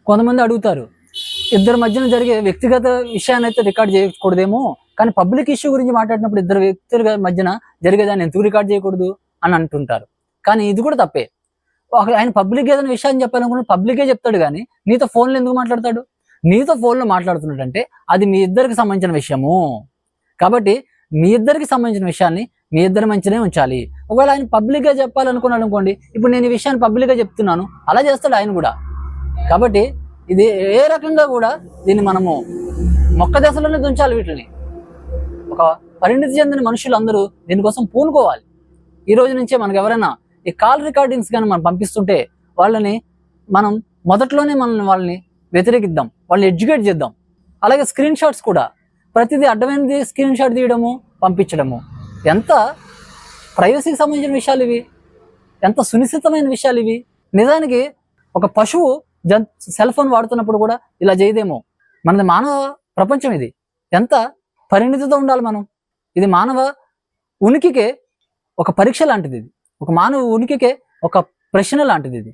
కొంతమంది అడుగుతారు, ఇద్దరి మధ్యన జరిగే వ్యక్తిగత విషయాన్ని అయితే రికార్డ్ చేయకూడదేమో, కానీ పబ్లిక్ ఇష్యూ గురించి మాట్లాడినప్పుడు ఇద్దరు వ్యక్తుల మధ్యన జరిగేదాన్ని ఎందుకు రికార్డ్ చేయకూడదు అని అంటుంటారు. కానీ ఇది కూడా తప్పే. ఆయన పబ్లిక్ ఏదైనా విషయాన్ని చెప్పాలనుకుంటే పబ్లికే చెప్తాడు, కానీ నీతో ఫోన్లో ఎందుకు మాట్లాడతాడు? నీతో ఫోన్లో మాట్లాడుతున్నాడంటే అది మీ ఇద్దరికి సంబంధించిన విషయము. కాబట్టి మీ ఇద్దరికి సంబంధించిన విషయాన్ని మీ ఇద్దరి మంచినే ఉంచాలి. ఒకవేళ ఆయన పబ్లిక్గా చెప్పాలనుకున్నాడు అనుకోండి, ఇప్పుడు నేను ఈ విషయాన్ని పబ్లిక్గా చెప్తున్నాను, అలా చేస్తాడు ఆయన కూడా. కాబట్టి ఇది ఏ రకంగా కూడా దీన్ని మనము మొక్క దశలోనే దుంచాలి. వీటిని ఒక పరిణితి చెందిన మనుషులు అందరూ దీనికోసం పూనుకోవాలి. ఈ రోజు నుంచే మనకు ఎవరైనా ఈ కాల్ రికార్డింగ్స్ కానీ మనం పంపిస్తుంటే వాళ్ళని మనం మొదట్లోనే వాళ్ళని వ్యతిరేకిద్దాం, వాళ్ళని ఎడ్యుకేట్ చేద్దాం. అలాగే స్క్రీన్ షాట్స్ కూడా ప్రతిదీ అడ్డమైనది స్క్రీన్ షాట్ తీయడము, పంపించడము ఎంత ప్రైవసీకి సంబంధించిన విషయాలు ఇవి, ఎంత సునిశ్చితమైన విషయాలు ఇవి. నిజానికి ఒక పశువు సెల్ ఫోన్ వాడుతున్నప్పుడు కూడా ఇలా చేయదేమో. మనది మానవ ప్రపంచం, ఇది ఎంత పరిణితితో ఉండాలి మనం. ఇది మానవ ఉనికికే ఒక పరీక్ష లాంటిది, ఇది ఒక మానవ ఉనికికే ఒక ప్రశ్న లాంటిది ఇది.